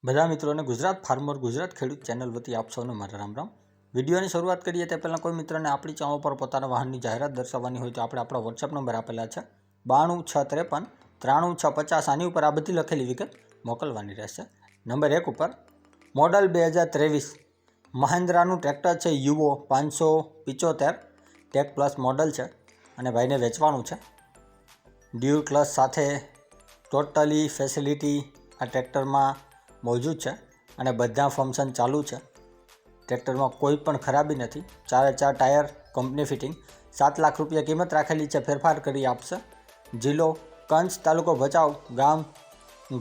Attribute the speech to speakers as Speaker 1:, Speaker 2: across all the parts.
Speaker 1: બધા મિત્રોને ગુજરાત ફાર્મર ગુજરાત ખેડૂત ચેનલ વતી આપ સૌને મારા રામ રામ। વિડીયોની શરૂઆત કરીએ તે પહેલાં કોઈ મિત્રને આપણી ચેનલ પર પોતાના વાહનની જાહેરાત દર્શાવવાની હોય તો આપણે આપણા વોટ્સએપ નંબર આપેલા છે 9263539650। આની ઉપર આ બધી લખેલી વિગત મોકલવાની રહેશે। નંબર 1 ઉપર મોડલ 2023 મહિન્દ્રાનું ટ્રેક્ટર છે યુવો 575 ટેક પ્લસ મોડલ છે અને ભાઈને વેચવાનું છે। ડ્યુલ ક્લચ સાથે ટોટલી ફેસિલિટી આ ટ્રેક્ટરમાં मौजूद है और बधा फंक्शन चालू है। ट्रेक्टर में कोई पण खराबी नहीं। 4 टायर कंपनी फिटिंग 7 लाख रुपया कीमत राखेली है। फेरफार करी आपसे। जिलो कंच तालुको भचाउ गाम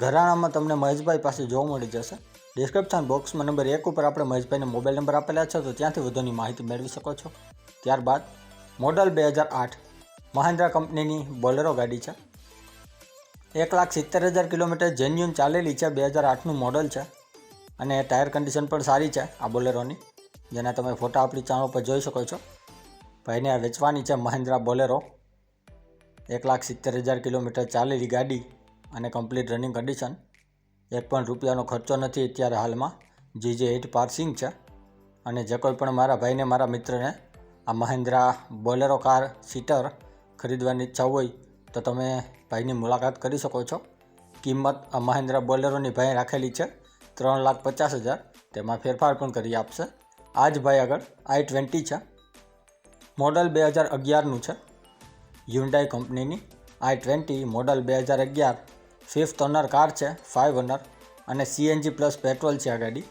Speaker 1: घराणा में तमने महेशभाई पास जोवा मळी जशे। डिस्क्रिप्शन बॉक्स में नंबर 1 पर आपणे महेशभाई ने मोबाइल नंबर आपेला है तो त्यांथी वधुनी माहिती मेळवी शको छो। त्यारबाद मॉडल 2008 महिंद्रा कंपनी बोलेरो गाड़ी है। 1,70,000 किलोमीटर जेन्युन चालेली है। 2008 मॉडल है और टायर कंडीशन पर सारी है आ बोलेरोनी, जेना तमे फोटा अपनी चैनल पर जोई शको छो। भाईने आ वेचवानी है महिंद्रा बोलेरो। 1,70,000 किलोमीटर चालेली गाड़ी और कम्प्लीट रनिंग कंडीशन। 1 पण रुपयानो खर्चो नहीं अत्यारे हाल में। GJ8 पार्सिंग है और जे कोई पण मारा भाई ने मारा मित्र ने आ महिंद्रा बोलेरो कार सीटर खरीदवानी इच्छा होय तो तमे भाईनी मुलाकात करी सको छो। किंमत आ महिंद्रा बोलेरोनी भाई राखेली है 3,50,000। तेमां फेरफार पण करी आपशे। आज भाई आगळ i20 है। मॉडल 2011 है। Hyundai company i20 model 2011 5th owner car है। 5 ओनर और CNG प्लस पेट्रोल है। आ गाड़ी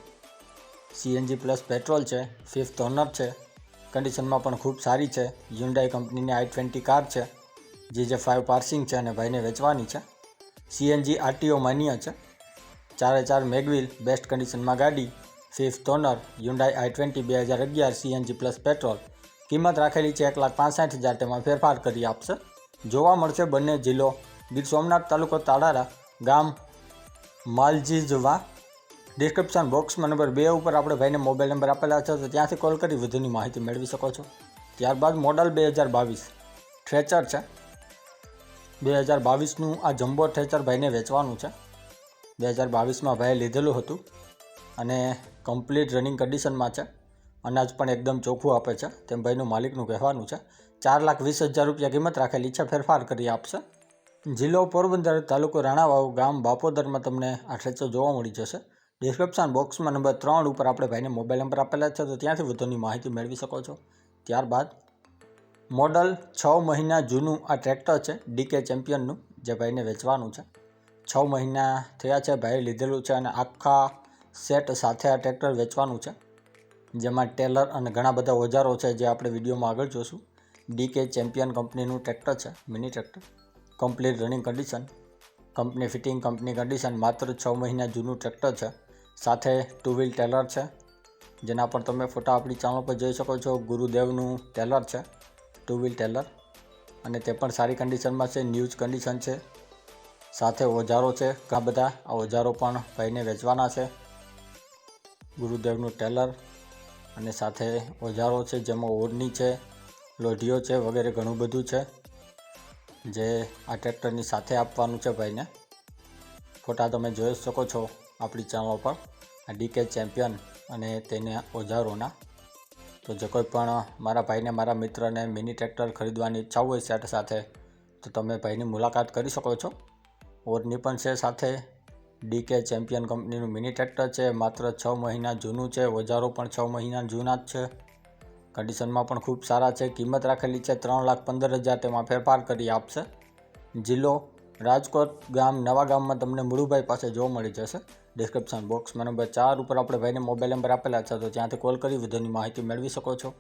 Speaker 1: CNG प्लस पेट्रोल है। 5th ओनर है। कंडीशन में पण खूब सारी है। Hyundai कंपनी i20 कार है। GJ5 पार्सिंग है और भाई ने वेचवानी है। CNG RTO मान्य है। 4 मैगविल बेस्ट कंडीशन में गाड़ी। 5th owner Hyundai i20 2011 CNG plus petrol. किंमत राखेली है 1,65,000। तेमां फेरफार करी आपशे। जोवा मळशे बंने जिल्लो गीर सोमनाथ तालुको ताड़ारा गाम मालजीजवा। डिस्क्रिप्शन बॉक्स में नंबर 2 पर आपणे भाईने मोबाइल नंबर आपेला है तो त्यांथी कॉल करी वधुनी माहिती मेळवी शको छो। त्यारबाद मॉडल 2022 ट्रेचर है। 2022 आ जम्बो ट्रेचर भाईने वेचवानुं है। 2022 में भाई लीधेलुं हतुं अने कम्प्लीट रनिंग कंडीशन में है। अनाज पण एकदम चोख्खुं आपे छे तेम भाईनुं मालिकनुं कहेवानुं छे। 4,20,000 रुपया किंमत राखेली है। फेरफार करी आपशे। जिल्लो पोरबंदर तालुको राणावाव गाम बापोदर में तमने आ ट्रेचर जोवा मळी जशे। डिस्क्रिप्शन बॉक्स में नंबर 3 पर आपणे भाईने मोबाइल नंबर आपेला है तो त्यांथी वधुनी माहिती मेळवी शको छो। त्यारबाद मॉडल 6 महीना जूनू आ ट्रेक्टर है DK चेम्पियननु, जे भाईने वेचवानुं छे। 6 महीना थया छे भाई लीधेलुं छे अने आखा सेट साथे आ ट्रेक्टर वेचवानुं छे, जेमां टेलर अने घणा बधा ओजारो छे जे आपणे विडियो में आगळ जोशुं। DK चेम्पियन कंपनीनुं ट्रेक्टर है, mini tractor, complete running condition, company fitting, company condition. मात्र 6 महीना जूनू ट्रेक्टर है। साथे 2 व्हील टेलर है, जेना पर तमे फोटा अपनी चैनल पर जोई शको छो। गुरुदेवनुं टेलर है, 2 व्हील टेलर अने ते पण सारी कंडीशन में छे, न्यूज कंडीशन है। साथे ओजारो है घणा बधा, आ ओजारो पण भाईने वेचवाना छे। गुरुदेवनुं टेलर अने साथे ओजारो है, जेमां ओरनी है, लोढियो है वगैरह घणुं बधुं छे जे आ ट्रेक्टरनी साथे आपवानुं छे भाईने। फोटा तमे जोई शको छो आपणी चैनल पर आ DK चेम्पियन अने तेना ओजारोना। तो जो कोई पण मारा भाई ने मारा मित्र ने मिनी ट्रेक्टर खरीदवानी इच्छा होय सेट साथे तो तमे भाईनी मुलाकात करी शको छो। ओरनी पण छे साथे। DK चेम्पियन कंपनीनुं मिनी ट्रेक्टर है। मात्र 6 महीना जूनू है। ओजारो पण 6 महीना जूना ज छे। कंडीशन में पण खूब सारा है। किंमत राखेली है 3,15,000। तेमां फेरफार करी आपशे। जिल्लो राजकोट गाम नवा गाम में तमने मुळुभाई पासे जोवा मळी जशे। डिस्क्रिप्शन बॉक्स में नंबर 4 पर आपणे भाईने मोबाइल नंबर आपेला है तो त्यांथी कॉल करी वधुनी माहिती मेळवी शको छो।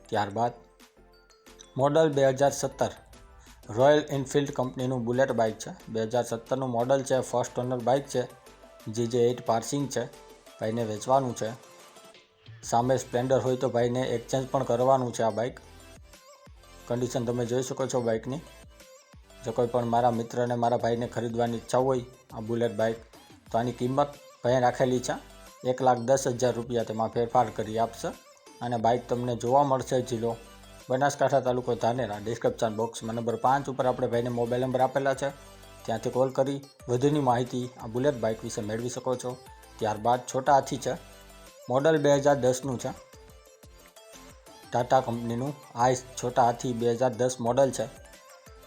Speaker 1: त्यारबाद मॉडल 2017 रॉयल एनफील्ड कंपनीनुं बुलेट बाइक है। 2017 मॉडल है। 1st ओनर बाइक है। GJ8 पार्सिंग है। भाईने वेचवानुं छे। सामे स्प्लेंडर होय तो भाईने एक्सचेन्ज पण करवानुं छे। आ बाइक कंडीशन तमे जोई शको छो बाइकनी। जो कोई पण मारा मित्र ने मारा भाई ने खरीदवानी इच्छा होय आ बुलेट बाइक तो आनी किंमत भाई राखेली है 1,10,000 रुपया। तेमां फेरफार करी आपशे अने बाइक तमने जोवा मळशे जिल्लो बनासकांठा तालुको धानेरा। डिस्क्रिप्शन बॉक्स में नंबर 5 पर आपणे भाईने मोबाइल नंबर आपेला है, त्यांथी कॉल करी वधुनी माहिती आ बुलेट बाइक विषे मेळवी शको छो। ત્યારબાદ છોટા હાથી છે, મોડલ 2010નું છે, ટાટા કંપનીનું આઈસ છોટા હાથી 2010 મોડલ છે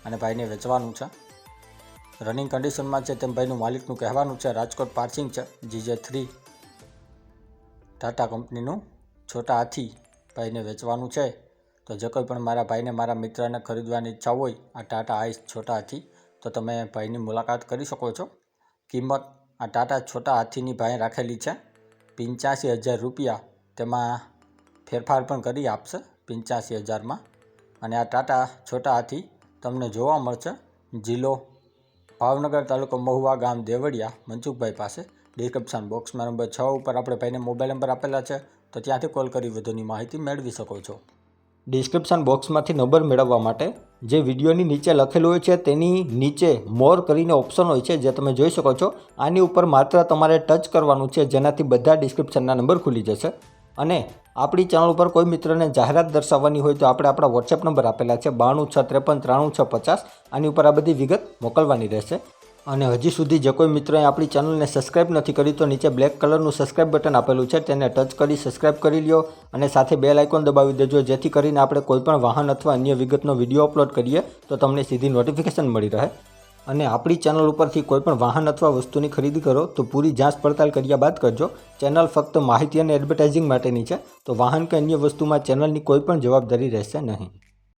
Speaker 1: અને ભાઈને વેચવાનું છે. રનિંગ કન્ડિશનમાં છે તેમ ભાઈનું માલિકનું કહેવાનું છે. રાજકોટ પાર્સિંગ છે, GJ3 ટાટા કંપનીનું છોટા હાથી ભાઈને વેચવાનું છે. તો જે કોઈ પણ મારા ભાઈને, મારા મિત્રને ખરીદવાની ઈચ્છા હોય આ ટાટા આઈસ છોટા હાથી, તો તમે ભાઈની મુલાકાત કરી શકો છો. કિંમત આ ટાટા છોટા હાથીની ભાઈ રાખેલી છે 85,000 રૂપિયા. તેમાં ફેરફાર પણ કરી આપશે 85,000માં. અને આ ટાટા છોટા હાથી તમને જોવા મળશે જિલ્લો ભાવનગર, તાલુકો મહુવા, ગામ દેવળિયા, મનસુખભાઈ પાસે. ડિસ્ક્રિપ્શન બોક્સમાં નંબર 6 ઉપર આપણે ભાઈને મોબાઈલ નંબર આપેલા છે, તો ત્યાંથી કોલ કરી વધુની માહિતી મેળવી શકો છો. ડિસ્ક્રિપ્શન બોક્સમાંથી નંબર મેળવવા માટે જે વિડીયોની નીચે લખેલું હોય છે તેની નીચે મોર કરીને ઓપ્શન હોય છે, જે તમે જોઈ શકો છો. આની ઉપર માત્ર તમારે ટચ કરવાનું છે, જેનાથી બધા ડિસ્ક્રિપ્શનના નંબર ખુલી જશે. અને આપણી ચેનલ ઉપર કોઈ મિત્રને જાહેરાત દર્શાવવાની હોય તો આપણે આપણા વોટ્સએપ નંબર આપેલા છે 9263539650. આની ઉપર આ બધી વિગત મોકલવાની રહેશે. અને હજી સુધી જે કોઈ મિત્રોએ આપણી ચેનલને સબસ્ક્રાઇબ નથી કરી તો નીચે બ્લેક કલરનું સબસ્ક્રાઇબ બટન આપેલું છે, તેને ટચ કરી સબસ્ક્રાઇબ કરી લ્યો અને સાથે બેલ આઇકોન દબાવી દેજો, જેથી કરીને આપણે કોઈપણ વાહન અથવા અન્ય વિગતનો વિડીયો અપલોડ કરીએ તો તમને સીધી નોટિફિકેશન મળી રહે. અને આપણી ચેનલ ઉપરથી કોઈપણ વાહન અથવા વસ્તુની ખરીદી કરો તો પૂરી જાંચ પડતાલ કર્યા બાદ કરજો. ચેનલ ફક્ત માહિતી અને એડવર્ટાઇઝિંગ માટેની છે, તો વાહન કે અન્ય વસ્તુમાં ચેનલની કોઈ પણ જવાબદારી રહેશે નહીં.